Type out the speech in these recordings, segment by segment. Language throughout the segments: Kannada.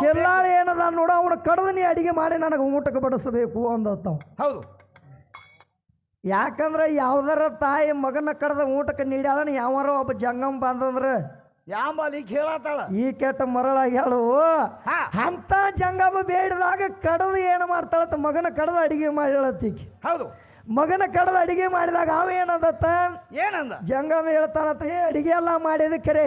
ಚೆಲ್ಲಾಳಿ ಏನದ ನೋಡ ಅವನು ಕಡದು ನೀ ಅಡಿಗೆ ಮಾಡಿ ನನಗೆ ಊಟಕ್ಕೆ ಬಡಿಸಬೇಕು ಅಂದತ್ತವ. ಹೌದು. ಯಾಕಂದ್ರೆ ಯಾವ್ದಾರ ತಾಯಿ ಮಗನ ಕಡದ ಊಟಕ್ಕೆ ನೀಡ್ಯಾಳ ಯಾವಾರ ಒಬ್ಬ ಜಂಗಮ್ ಬಂದಂದ್ರೆ ಯಾಂಬಲಿ ಕೇಳತ್ತಾಳ ಈ ಕೆಟ್ಟ ಮರಳಾಗ್ಯಾಳು. ಅಂತ ಜಂಗಮ ಬೇಡಿದಾಗ ಕಡದು ಏನು ಮಾಡ್ತಾಳತ್ತ ಮಗನ ಕಡದ ಅಡಿಗೆ ಮಾಡಿಳತ್ತೀಕಿ. ಹೌದು. ಮಗನ ಕಡದ ಅಡಿಗೆ ಮಾಡಿದಾಗ ಅವ ಏನಂದತ್ತ ಏನಂದ ಜಂಗಮ ಹೇಳ್ತಾನತ್ತ ಅಡಿಗೆ ಎಲ್ಲ ಮಾಡಿದ ಕರೆ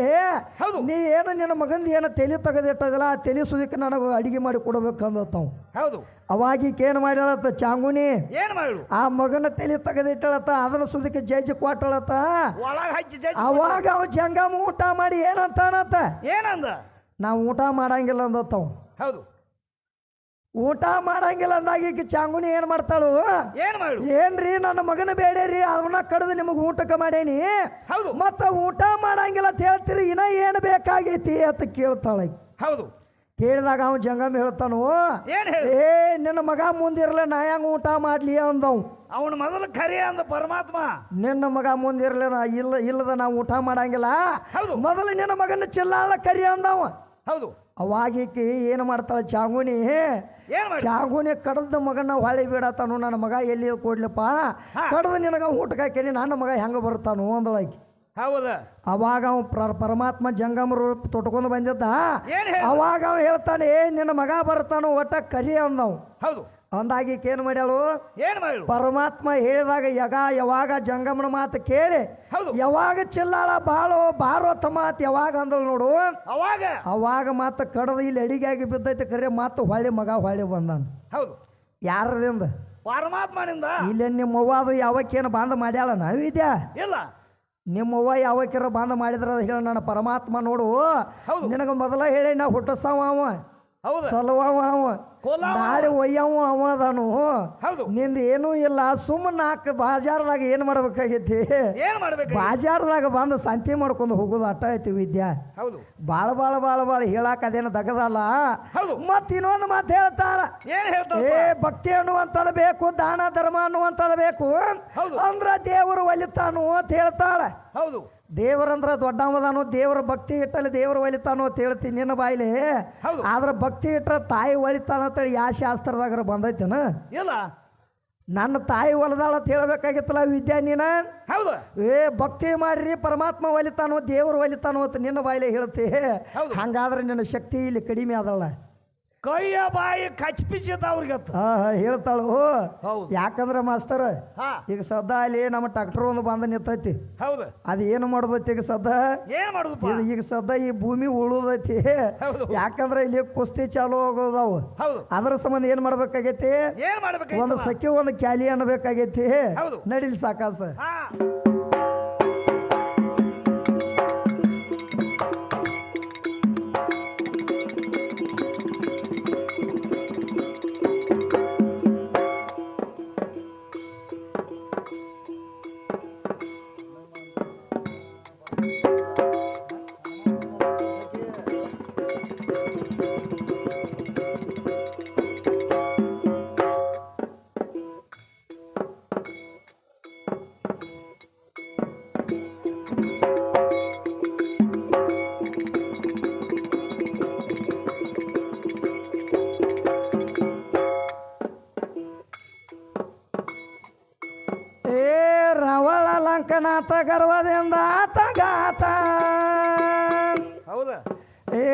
ನೀ ಏನು ನಿನ್ನ ಮಗಂದ ಏನು ತಲೆ ತೆಗೆದಿಟ್ಟದಲ್ಲ ಆ ತಲೆ ಸುದಕ್ಕೆ ನನಗೆ ಅಡಿಗೆ ಮಾಡಿ ಕೊಡ್ಬೇಕು ಅಂದತ್ತವ. ಹೌದು. ಅವಾಗೀಕ ಏನು ಮಾಡ್ಯಾಳತ್ತ ಚಾಂಗುನಿ ಏನ್ ಮಾಡು ಆ ಮಗನ ತಲೆ ತೆಗೆದಿಟ್ಟಳತ್ತ ಅದನ್ನ ಸುದಕ್ಕೆ ಜಜ್ಜಿ ಕೊಟ್ಟಳತ್ತ. ಅವಾಗ ಅವ ಜಂಗಮ ಊಟ ಮಾಡಿ ಏನಂತಾನತ್ತ ಏನಂದ ನಾವು ಊಟ ಮಾಡಂಗಿಲ್ಲ ಅಂದತ್ತವ. ಹೌದು. ಊಟ ಮಾಡಂಗಿಲ್ಲ ಅಂದಾಗ ಈಗ ಚಾಂಗುನಿ ಏನ್ ಮಾಡ್ತಾಳು ಏನ್ರಿ ನನ್ನ ಮಗನ ಬೇಡೇರಿ ಅವನ್ನ ಕಡ್ದು ನಿಮಗೆ ಊಟಕ್ಕೆ ಮಾಡೇನಿ ಮತ್ತ ಊಟ ಮಾಡಂಗಿಲ್ಲ ಅಂತ ಹೇಳ್ತೀರಿ ಇನ್ನ ಏನ್ ಬೇಕಾಗೈತಿ ಅಂತ ಕೇಳ್ತಾಳ. ಹೌದು. ಕೇಳಿದಾಗ ಅವ ಜಂಗಮ್ ಹೇಳ್ತಾನು ಏ ನಿನ್ನ ಮಗ ಮುಂದಿರಲ್ಲ ನಾ ಹೆಂಗ ಊಟ ಮಾಡ್ಲಿ ಅಂದವ್. ಅವನ ಮೊದಲು ಖರೆ ಅಂದ ಪರಮಾತ್ಮ ನಿನ್ನ ಮಗ ಮುಂದಿರಲ್ಲ ಇಲ್ಲದ ನಾವು ಊಟ ಮಾಡಂಗಿಲ್ಲ ಮೊದಲು ನಿನ್ನ ಮಗನ ಚಿಲ್ಲಾಳ ಕರಿ ಅಂದವ. ಹೌದು. ಅವಾಗೀಕಿ ಏನು ಮಾಡ್ತಾಳೆ ಚಾಂಗುನಿ ಚಾಂಗುನಿ ಕಡದ ಮಗನ ಹೊಳೆ ಬಿಡತಾನು ನನ್ನ ಮಗ ಎಲ್ಲಿ ಕೊಡ್ಲಪ್ಪ ಕಡದ ನಿನಗ ಊಟಕ್ಕೆ ಹಾಕೇನಿ ನನ್ನ ಮಗ ಹೆಂಗ ಬರ್ತಾನು ಅಂದಳಾಕಿ. ಹೌದ. ಅವಾಗ ಅವ ಪರಮಾತ್ಮ ಜಂಗಮ ರೂಪ ತೊಟ್ಕೊಂಡು ಬಂದಿದ್ದ. ಅವಾಗ ಅವ ಹೇಳ್ತಾನೆ ನಿನ್ನ ಮಗ ಬರ್ತಾನು ಒಟ್ಟ ಕರಿ ಅಂದವ್. ಹೌದು. ಅಂದಾಗೀಕ ಏನು ಮಾಡ್ಯಾಳು ಪರಮಾತ್ಮ ಹೇಳಿದಾಗ ಯಾವಾಗ ಜಂಗಮನ ಮಾತು ಕೇಳಿ ಯಾವಾಗ ಚಿಲ್ಲಾಳ ಬಾರೋ ತಮ್ಮ ಅಂತ ಯಾವಾಗ ಅಂದಳು ನೋಡು ಅವಾಗ ಮಾತು ಕಡದು ಇಲ್ಲಿ ಅಡಿಗೆಯಾಗಿ ಬಿದ್ದೈತೆ ಕರೆ ಮಾತು ಹೊಳ್ಳಿ ಮಗ ಹೊಳ್ಳಿ ಬಂದಾನ. ಹೌದು. ಯಾರದಿಂದ ಪರಮಾತ್ಮನಿಂದ. ಇಲ್ಲಿ ನಿಮ್ಮವ್ವ ಅದು ಯಾವಕ್ಕೇನು ಬಂದ್ ಮಾಡ್ಯಾಳ ನಾವಿದ್ಯಾ ಇಲ್ಲ ನಿಮ್ಮವ್ವ ಯಾವಕ್ಕಿರ ಬಂದ್ ಮಾಡಿದ್ರ ಹೇಳ ನನ್ನ ಪರಮಾತ್ಮ ನೋಡು ನಿನಗ ಮೊದಲ ಹೇಳಿ ನಾ ಹುಟ್ಟಸವ ಅವ ಸಲುವವ ಅವ ನಾಳೆ ಒಯ್ಯವ ಅವ ಅದಾನು ನಿಂದ ಏನೂ ಇಲ್ಲ ಸುಮ್ಮನೆ ನಾಲ್ಕು ಬಾಜಾರದಾಗ ಏನು ಮಾಡ್ಬೇಕಾಗೈತಿ ಬಾಜಾರದಾಗ ಬಂದು ಸಂತಿ ಮಾಡ್ಕೊಂಡು ಹೋಗೋದು ಅಟ್ಟ ಐತಿ ವಿದ್ಯಾ. ಬಾಳ ಬಾಳ ಬಾಳ ಬಾಳ ಹೇಳಾಕ ಅದೇನು ದಗದಲ್ಲ. ಮತ್ ಇನ್ನೊಂದು ಮಾತು ಹೇಳ್ತಾರ ಏ ಭಕ್ತಿ ಅನ್ನುವಂಥದ್ದು ಬೇಕು ದಾನ ಧರ್ಮ ಅನ್ನುವಂಥದ್ದು ಬೇಕು ಅಂದ್ರ ದೇವರು ಒಲಿತಾನು ಅಂತ ಹೇಳ್ತಾಳ. ಹೌದು. ದೇವರಂದ್ರ ದೊಡ್ಡವದಾನು ದೇವರ ಭಕ್ತಿ ಇಟ್ಟಲ್ಲಿ ದೇವರು ಒಲಿತಾನು ಅಂತ ಹೇಳ್ತೀನಿ ನಿನ್ನ ಬಾಯಿಲೆ. ಆದ್ರ ಭಕ್ತಿ ಇಟ್ರ ತಾಯಿ ಒಲಿತಾನ ಅಂತೇಳಿ ಯಾವ ಶಾಸ್ತ್ರದಾಗ ಬಂದೈತೇನ ಇಲ್ಲ. ನನ್ನ ತಾಯಿ ಹೊಲದಾಳ ಅಂತ ಹೇಳ್ಬೇಕಾಗಿತ್ತಲ್ಲ ವಿದ್ಯಾ ನೀನ. ಏ ಭಕ್ತಿ ಮಾಡ್ರಿ ಪರಮಾತ್ಮ ಒಲಿತಾನು ದೇವರು ಒಲಿತಾನು ಅಂತ ನಿನ್ನ ಬಾಯಿಲೆ ಹೇಳ್ತಿ. ಹಂಗಾದ್ರೆ ನಿನ್ನ ಶಕ್ತಿ ಇಲ್ಲಿ ಕಡಿಮೆ ಆದಲ್ಲ. ಕೈಯ ಬಾಯಿ ಕಚ್ಪಿಸಿದ ಅವ್ರಿಗೆ ಹೇಳ್ತಾಳು. ಯಾಕಂದ್ರೆ ಮಾಸ್ತರ್ ಈಗ ಸದ್ದ ಅಲ್ಲಿ ನಮ್ಮ ಟ್ರಾಕ್ಟರ್ ಒಂದು ಬಂದ ನಿಂತೈತಿ. ಅದ ಏನು ಮಾಡೋದೈತಿ ಈಗ ಸದ್ದ ಈಗ ಸದ್ದ ಈ ಭೂಮಿ ಉಳುದೈತಿ. ಯಾಕಂದ್ರೆ ಇಲ್ಲಿ ಕುಸ್ತಿ ಚಾಲು ಆಗೋದಾವು ಅದ್ರ ಸಂಬಂಧ ಏನ್ ಮಾಡ್ಬೇಕಾಗೈತಿ ಒಂದು ಸಖಿ ಒಂದು ಕ್ಯಾಲಿ ಅನ್ಬೇಕಾಗೈತಿ. ನಡಿಲಿ ಸಾಕಾಸ. ಲಂಕನಾಥ ಗರ್ವದಿಂದ ಆತಗಾತ. ಹೌದಾ. ಏ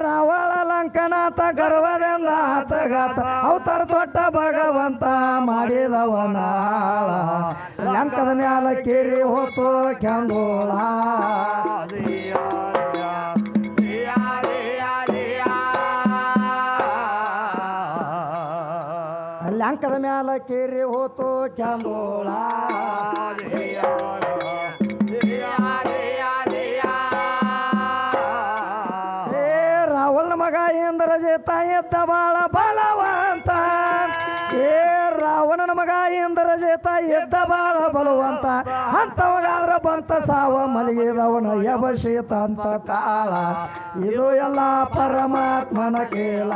ರಾವಳ ಲಂಕನಾಥ ಗರ್ವದಿಂದ ಆತಗಾತ ಅವತಾರ ದೊಡ್ಡ ಭಗವಂತ ಮಾಡಿದವನ ಲಂಕದ ಮ್ಯಾಲ ಕೇರಿ ಹೋತು ಕೆಂದೋಳ. ಲಂಕದ ಮ್ಯಾಲ ಕೇರಿ ಹೋತು ಕೆಂದೋಳ. ರಾವಣನ ಮಗ ಇಂದ್ರಜಿತ ಎದ್ದ ಬಾಳ ಬಲವಂತ. ಏ ರಾವಣನ ಮಗ ಇಂದ್ರಜಿತ ಎದ್ದ ಬಾಳ ಬಲವಂತ ಅಂತವಗಾದ್ರ ಬಂತ ಸಾವ ಮಲಗಿದವನ ಯಭಶೀತ ಅಂತ ಕಾಳ. ಇದು ಎಲ್ಲ ಪರಮಾತ್ಮನ ಕೇಳ.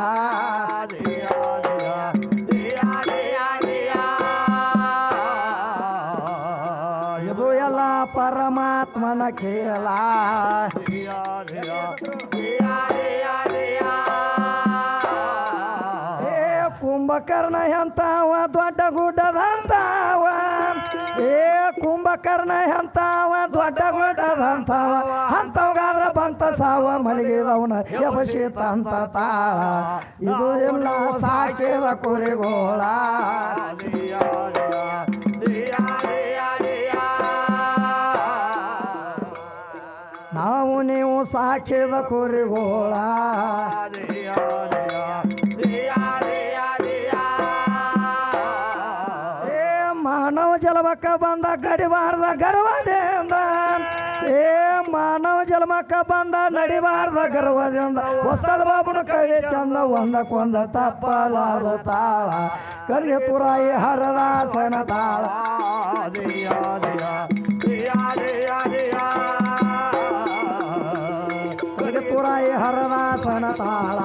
ಇದು ಎಲ್ಲ ಪರಮಾತ್ಮನ ಕೇಳ. ಕುಂಭಕರ್ಣ ಎಂತಾವ ದೊಡ್ಡ ಗುಡ್ಡದಂತಾವ ಏ ಕುಂಭಕರ್ಣ ಎಂತಾವ ದೊಡ್ಡ ಗುಡ್ಡದಂತಾವ ಅಂತವಗಾದ್ರ ಬಂತ ಸಾವ ಮಲಗಿದವನ ಯಬಶೀತ ಅಂತ ತಾಳ ಇದು ಎಲ್ಲ ಸಾಕಿದ ಕುರಿಗೋಳ ನಾವು ನೀವು ಸಾಕಿದ ಕುರಿಗೋಳ ಏ ಮಾನವ ಜಲಮಕ್ಕ ಬಂದ ಗಡಿಬಾರ್ದ ಗರ್ವದಿಂದ ಏ ಮಾನವ ಜಲಮಕ್ಕ ಬಂದ ನಡಿಬಾರ್ದ ಗರ್ವದಿಂದ ಹೊಸ್ತದ ಬಾಬುನ ಕವಿ ಚಂದ ಒಂದಕ್ಕೊಂದ ತಪ್ಪಲಾದ ತಾಳ ಕಲಿಗೆ ಪುರಾಯಿ ಹರದಾಸನ ತಾಳ ಕಲಿಗೆ ಪುರಾಯಿ ಹರದಾಸನ ತಾಳ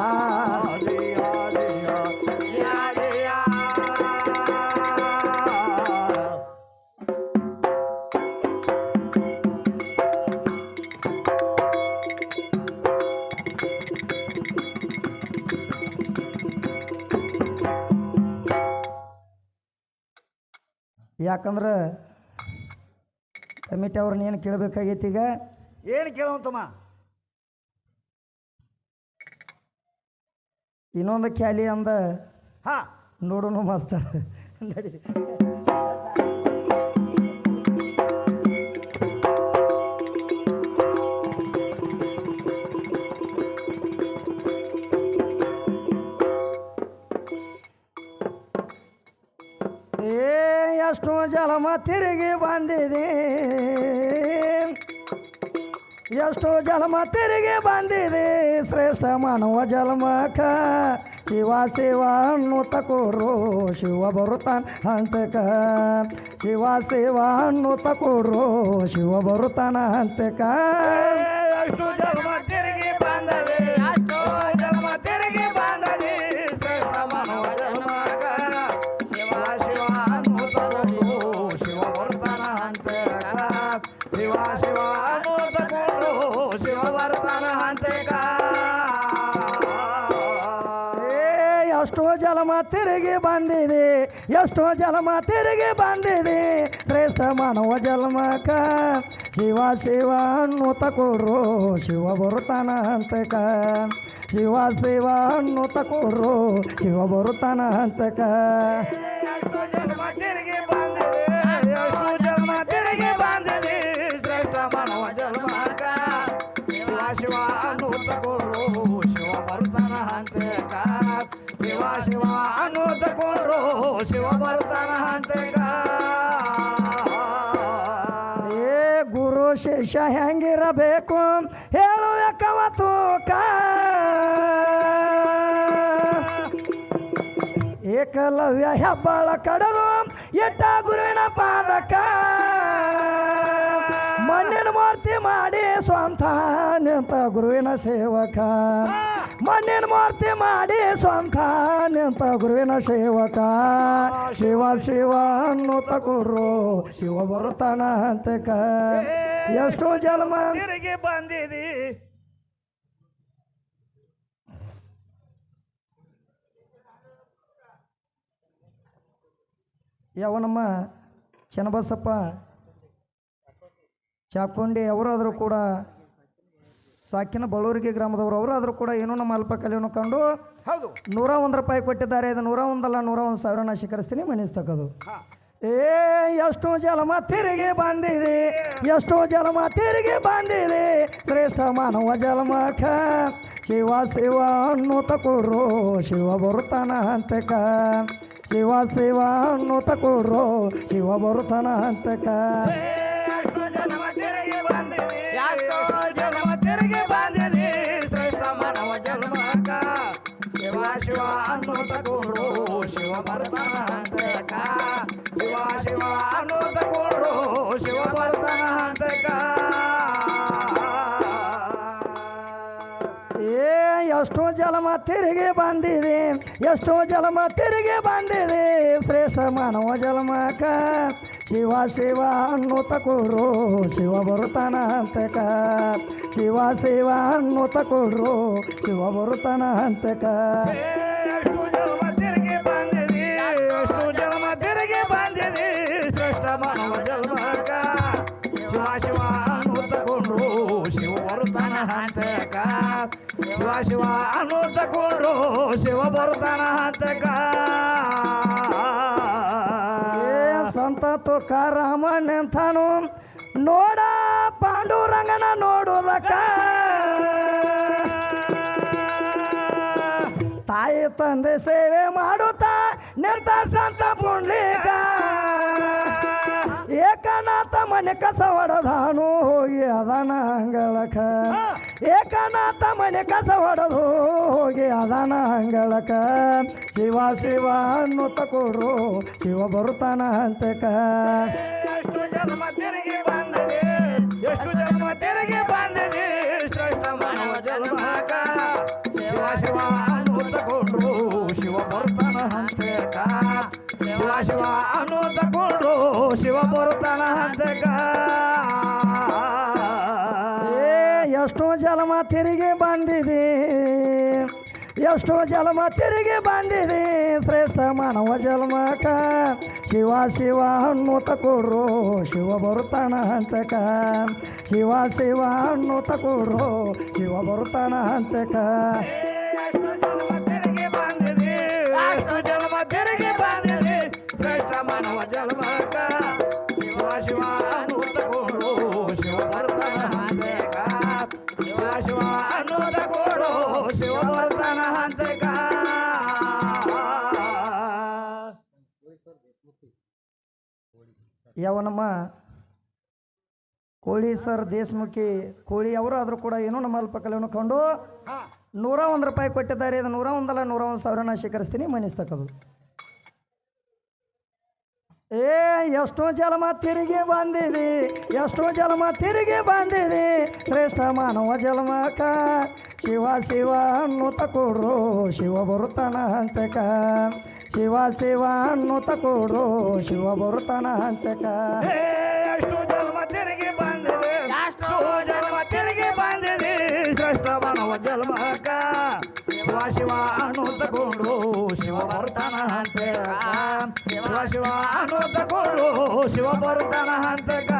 ಯಾಕಂದ್ರೆ ಕಮಿಟಿ ಅವ್ರನ್ನ ಏನು ಕೇಳಬೇಕಾಗೈತಿ ಈಗ ಏನು ಕೇಳುವಂತಮ್ಮ ಇನ್ನೊಂದು ಖ್ಯಾಲಿ ಅಂದ ಹಾ ನೋಡೋಣ ಮಸ್ತ ನಡಿ ಎಷ್ಟು ಜಲಮ ತಿರುಗಿ ಬಂದಿದೆ ಎಷ್ಟು ಜಲಮ ತಿರುಗಿ ಬಂದಿದೆ ಶ್ರೇಷ್ಠ ಮಾನವ ಜನ್ಮಕ ಶಿವ ಶಿವ ಅನ್ನುತ್ತ ಕೊಡ್ರು ಶಿವ ಬರುತ್ತಾನ ಅಂತಕ ಶಿವ ಶಿವ ಅನ್ನುತ್ತ ಕೊಡ್ರು ಶಿವ ಬರುತ್ತಾನ ಅಂತಕ ಎಷ್ಟು ಜನ್ಮ ತಿರುಗಿ ಬಂದದೆ ಎಷ್ಟು ಜನ್ಮ ತಿರುಗಿ ಬಂದದೆ ಶ್ರೇಷ್ಠ ಮಾನವ ಜನ್ಮಕ ಶಿವ ಶಿವ ಅನ್ನುತ್ತ ಕೊಡು ಶಿವ ಬರ್ತಾನ ಅಂತೇಕ ಶಿವ ಶಿವ ಅನ್ನುತ್ತ ಕೊಡು ಶಿವ ಬರ್ತಾನ ಅಂತೇಕ ಎಷ್ಟೋ ಜಲಮ ತಿರುಗಿ ಬಂದಿದೆ ಎಷ್ಟೋ ಜಲಮ ತಿರುಗಿ ಬಂದಿದೆ ಶ್ರೇಷ್ಠ ಮಾನವ ಜನ್ಮಕ ಶಿವ ಶಿವ ಅನ್ನುತ್ತ ಕೊಡ್ರು ಶಿವ ಬರುತ್ತಾನ ಅಂತಕ ಶಿವ ಶಿವ ಅನ್ನುತ್ತ ಕೊಡ್ರು ಶಿವ ಬರುತ್ತಾನ ಅಂತಕ ಎಷ್ಟು ಜನ್ಮ ತಿರುಗಿ ಬಂದಿದೆ ಎಷ್ಟು ಜನ್ಮ ತಿರುಗಿ ಬಂದಿದೆ ಶ್ರೇಷ್ಠ ಮಾನವ ಜನ್ಮಕ ಶಿವ ಶಿವ ಅನ್ನುತ್ತ ಕೊಡು ಶಿವ ಬರ್ತಾನ ಅಂತೇಕ ಶಿವ ಶಿವ ಅನ್ನುತ್ತ ಕೊಡು ಶಿವ ಬರ್ತಾನ ಅಂತೇಕ ಏ ಗುರು ಶಿಷ್ಯ ಹೆಂಗಿರಬೇಕು ಹೇಳುವ ತೂಕ ಏಕಲವ್ಯ ಹೆಬ್ಬಾಳ ಕಡಲು ಎಟ್ಟ ಗುರುವಿನ ಪಾದಕ ಮಣ್ಣಿನ ಮೂರ್ತಿ ಮಾಡಿ ಸ್ವಂತ ನಿಂತ ಗುರುವಿನ ಸೇವಕ ಮಣ್ಣಿನ ಮೂರ್ತಿ ಮಾಡಿ ಸ್ವಂತ ನಿಂತ ಗುರುವಿನ ಸೇವಕ ಶಿವ ಶಿವ ಅನ್ನುತ್ತ ಕೊಡ್ರು ಶಿವ ಬರುತ್ತಾನ ಅಂತಕ ಎಷ್ಟೋ ಜನ್ಮ ತಿರುಗಿ ಬಂದಿದಿ ಯಾವ ನಮ್ಮ ಚನ್ನಬಸಪ್ಪ ಚಾಕೊಂಡಿ ಅವರಾದರೂ ಕೂಡ ಸಾಕಿನ ಬಳ್ಳೂರಿಗೆ ಗ್ರಾಮದವರು ಅವರಾದರೂ ಕೂಡ ಏನೋ ನಮ್ಮ ಅಲ್ಪಕಲೆಯನ್ನು ಕಂಡು ಹೌದು ₹101 ಕೊಟ್ಟಿದ್ದಾರೆ. ಇದು 101 ಅಲ್ಲ 101,000 ನಾ ಸ್ವೀಕರಿಸ್ತೀನಿ ಮನಿಸ್ತಕ್ಕದು. ಏ ಎಷ್ಟು ಜಲಮ ತಿರುಗಿ ಬಂದಿದೆ ಎಷ್ಟು ಜಲಮ ತಿರುಗಿ ಬಂದಿದೆ ಶ್ರೇಷ್ಠ ಮಾನವ ಜನ್ಮಕ ಶಿವ ಶಿವ ಅನ್ನುತ್ತ ಕೊಡ್ರು ಶಿವ ಬರುತ್ತಾನ ಅಂತಕ ಶಿವ ಶಿವ ಅನ್ನುತ್ತ ಕೊಡ್ರು ಶಿವ ಬರುತ್ತಾನ ಅಂತಕ ಎಷ್ಟು ಜನ್ಮ ತಿರುಗಿ ಬಂದಿದೆ ಎಷ್ಟು ಜನ್ಮ ತಿರುಗಿ ಬಂದಿದೆ ಶ್ರೇಷ್ಠ ಮಾನವ ಜನ್ಮಕ ಶಿವ ಶಿವ ಅನ್ನುತ್ತ ಕೊಡು ಶಿವ ಬರ್ತಾನ ಅಂತೇಕ ಶಿವ ಶಿವ ಅನ್ನುತ್ತ ಕೊಡು ಶಿವ ಬರ್ತಾನ ಅಂತೇಕ ಏ ಎಷ್ಟೋ ಜಲಮ ತಿರುಗಿ ಬಂದಿದೆ ಎಷ್ಟೋ ಜಲಮ ತಿರುಗಿ ಬಂದಿದೆ ಶ್ರೇಷ್ಠ ಮಾನವ ಜನ್ಮಕ ಶಿವ ಶಿವ ಅನ್ನುತ್ತ ಕೊಡ್ರು ಶಿವ ಬರುತ್ತಾನ ಅಂತಕ ಶಿವ ಶಿವ ಅನ್ನುತ್ತ ಕೊಡ್ರು ಶಿವ ಬರುತ್ತಾನ ಅಂತಕ ಎಷ್ಟು ಜನ್ಮ ತಿರುಗಿ ಬಂದಿದೆ ಶಿವ ಅನ್ನು ತಕೊಂಡು ಶಿವ ಬರುತ್ತಾನ ಹಂತಕ ಸಂತ ತುಕಾರಾಮನೆಂಥಾನು ನೋಡ ಪಾಂಡುರಂಗನ ನೋಡುವುದಕ್ಕ ತಾಯಿ ತಂದೆ ಸೇವೆ ಮಾಡುತ್ತಾ ನಿಂತ ಸಂತ ಪುಂಡ್ಲಿಕ ಏಕನಾಥ ಮನೆ ಕಸ ಹೊಡೆದಾನು ಹೋಗಿ ಅದನ ಅಂಗಳಕ ಏಕನಾಥ ಮನೆ ಕಸ ಹೊಡೆದು ಹೋಗಿ ಅದನ ಅಂಗಳಕ ಶಿವ ಶಿವ ಅನ್ನು ತಕೊಡ್ರು ಶಿವ ಬರುತ್ತಾನ ಅಂತಕ ಎಷ್ಟು ಜನ್ಮ ತಿರುಗಿ ಬಂದಿದೆ ಎಷ್ಟು ಜನ್ಮ ತಿರುಗಿ ಬಂದಿದೆ ಶ್ರೇಷ್ಠ ಮಾನವ ಜನ್ಮಕ ಶಿವ ಶಿವ ಅನ್ನು ತಗೊಂಡ್ರು ಶಿವ ಬರ್ತಾನ ಹಂತಕ ಶಿವ ಶಿವ ಅನ್ನು ತಗೊಂಡ್ರು ಶಿವ ಬರ್ತಾನ ಹಂತಕ ಎಷ್ಟೋ ಜನ್ಮ ತಿರುಗಿ ಬಂದಿದೆ ಎಷ್ಟೋ ಜನ್ಮ ತಿರುಗಿ ಬಂದಿದೆ ಶ್ರೇಷ್ಠ ಮಾನವ ಜನ್ಮಕ ಶಿವ ಶಿವ ಹಣ್ಣು ತಕೊಡ್ರು ಶಿವ ಬರುತ್ತಾನ ಹಂತಕ ಶಿವ ಶಿವ ಹಣ್ಣು ತಕೊಡ್ರು ಶಿವ ಬರುತ್ತಾನ ಹಂತಕ ಎಷ್ಟು ಜನ್ಮ ತಿರುಗಿ ಬಂದಿದೆ ಎಷ್ಟು ಜನ್ಮ ತಿರುಗಿ ಬಂದಿದೆ ಶ್ರೇಷ್ಠ ಮಾನವ ಜನ್ಮಕ ಶಿವ ಶಿವ ಅನ್ನು ತಗೊಂಡ್ರು ಶಿವ ಬರ್ತಾನ ಹಂತಕ ಶಿವ ಶಿವ ಅನ್ನು ತಗೊಂಡ್ರು ಶಿವ ಬರ್ತಾನ ಹಂತಕ ಯಾವನಮ್ಮ ಕೋಳಿ ಸರ್ ದೇಶಮುಖಿ ಕೋಳಿ ಅವರು ಆದರೂ ಕೂಡ ಏನೋ ನಮ್ಮ ಅಲ್ಪಕಲೆಯನ್ನು ಕೊಂಡು 101 ರೂಪಾಯಿ ಕೊಟ್ಟಿದ್ದಾರೆ. ಇದು 101 ಅಲ್ಲ 101 ಸಾವಿರನ ಸ್ವೀಕರಿಸ್ತೀನಿ ಮನಿಸ್ತಕ್ಕದು. ಎಷ್ಟೋ ಜನ್ಮ ತಿರುಗಿ ಬಂದಿದೆ ಎಷ್ಟೋ ಜನ್ಮ ತಿರುಗಿ ಬಂದಿದೆ ಶ್ರೇಷ್ಠ ಮಾನವ ಜನ್ಮಕ ಶಿವ ಶಿವ ಅನ್ನು ತಕೊಡ್ರು ಶಿವ ಬರುತ್ತಾನ ಹಂತಕ ಶಿವ ಶಿವ ಅನ್ನು ತಕೊಡ್ರು ಶಿವ ಬರುತ್ತಾನ ಹಂತಕ ಎಷ್ಟು ಜನ್ಮ ತಿರುಗಿ ಬಂದಿದೆ ಎಷ್ಟು ಜನ್ಮ ತಿರುಗಿ ಬಂದಿದೆ ಶ್ರೇಷ್ಠ ಮಾನವ ಜನ್ಮಕ ಶಿವ ಶಿವ ಅನ್ನು ತಗೊಂಡು ಶಿವ ಬರ್ತಾನ ಹಂತಕ ಶಿವ ಶಿವ ಅನ್ನು ತಗೊಂಡು ಶಿವ ಬರ್ತಾನ ಹಂತಕ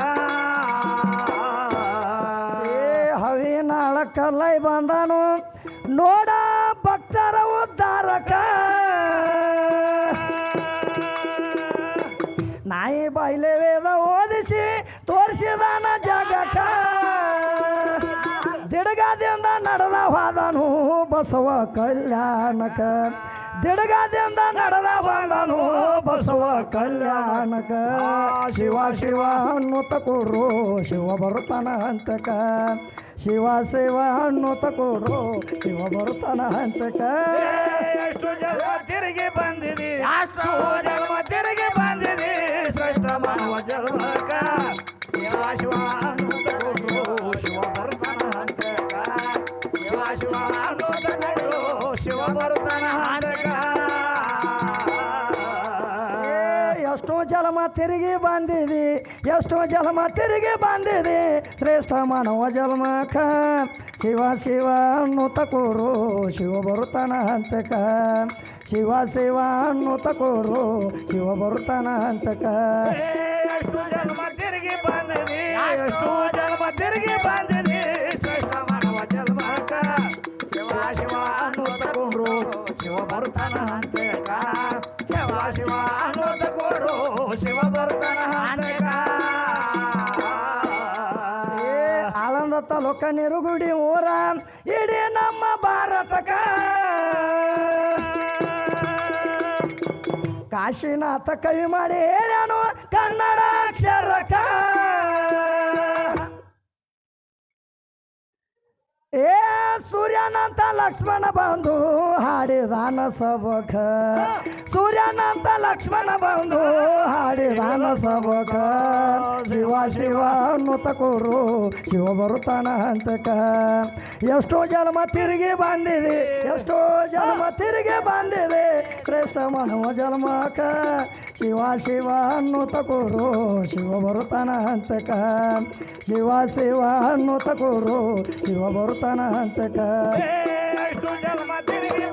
ಹವಿನಾಳ ಕಲ್ಲೈ ಬಂದನು ನೋಡ ಭಕ್ತರ ಉದ್ಧಾರಕ ನಾಯಿ ಬಾಯ್ಲೆ ವೇದ ಓದಿಸಿ ತೋರಿಸಿದಾನ ಜಾಗಕ ದಿಡಗಾದಿಂದ ನಡೆದ ಹೋದನು ಬಸವ ಕಲ್ಯಾಣಕ ದಿಡಗಾದಿಂದ ನಡೆದ ಬಂದನು ಬಸವ ಕಲ್ಯಾಣಕ ಶಿವ ಶಿವ ಹಣ್ಣು ತಕೊಡ್ರು ಶಿವ ಬರುತ್ತಾನ ಹಂತಕ ಶಿವ ಶಿವ ಹಣ್ಣು ತಕೊಡ್ರು ಶಿವ ಬರುತ್ತಾನ ಹಂತಕ ಎಷ್ಟು ಜನ್ಮ ತಿರುಗಿ ಬಂದಿದೆ ಎಷ್ಟು ಜನ್ಮ ತಿರುಗಿ ಬಂದಿದೆ ಶ್ರೇಷ್ಠ ಮಾನವ ಜನ್ಮಕ ಶಿವ ಶಿವ ಅನ್ನು ತಗೊಂಡು ಶಿವ ಬರ್ತಾನ ಹಂತಕ ಶಿವ ಶಿವ ಅನ್ನು ತಗೊಂಡು ಶಿವ ಬರ್ತಾನ ಹಂತಕ ಎಷ್ಟೋ ಜನ್ಮ ತಿರುಗಿ ಬಂದಿದೆ ಎಷ್ಟೋ ಜನ್ಮ ತಿರುಗಿ ಬಂದಿದೆ ಶ್ರೇಷ್ಠ ಮಾನವ ಜನ್ಮಕ ಶಿವ ಶಿವ ಅನ್ನು ತಕೊಡ್ರು ಶಿವ ಬರುತ್ತಾನ ಹಂತಕ ಶಿವ ಶಿವ ಅನ್ನು ತಕೊಡ್ರು ಶಿವ ಬರುತ್ತಾನ ಹಂತಕ ಎಷ್ಟು ಜನ್ಮ ತಿರುಗಿ ಬಂದಿದೆ ಎಷ್ಟು ಜನ್ಮ ತಿರುಗಿ ಬಂದಿದೆ ಶ್ರೇಷ್ಠ ಮಾನವ ಜನ್ಮಕ ಶಿವ ಶಿವ ಅನ್ನು ತಗೊಂಡ್ರು ಶಿವ ಬರ್ತಾನ ಹಂತಕ ಶಿವ ಶಿವ ಅನ್ನು ತಗೊಂಡ್ರು ಶಿವ ಬರ್ತಾನ ಹಂತಕ ಆಳಂದ ತಾಲೂಕ ನಿರುಗುಡಿ ಊರ ಇಡೀ ನಮ್ಮ ಭಾರತಕ ಕಾಶಿನಾಥ ಕವಿ ಮಾಡಿ ಹೇಳ್ಯಾನು ಕನ್ನಡ ಅಕ್ಷರಕ ಸೂರ್ಯನಂತ ಲಕ್ಷ್ಮಣ ಬಂದು ಹಾಡಿದಾನ ಸಬಕ ಸೂರ್ಯನಂತ ಲಕ್ಷ್ಮಣ ಬಂದು ಹಾಡಿದಾನ ಸಬಕ ಶಿವ ಶಿವ ಅನ್ನು ತಕೊಡ್ರು ಶಿವ ಬರುತ್ತಾನ ಹಂತಕ ಎಷ್ಟೋ ಜನ್ಮ ತಿರುಗಿ ಬಂದಿದೆ ಎಷ್ಟೋ ಜನ್ಮ ತಿರುಗಿ ಬಂದಿದೆ ಶ್ರೇಷ್ಠ ಮಾನವ ಜನ್ಮಕ ಶಿವ ಶಿವ ಅನ್ನು ತಕೊಡ್ರು ಶಿವ ಬರುತ್ತಾನ ಹಂತಕ ಶಿವ ಶಿವ ಅನ್ನು ತಕೊಡ್ರು ಶಿವ ಬರುತ್ತಾನ ಹಂತಕ ಎಷ್ಟು ಜನ್ಮ ತಿರುಗಿ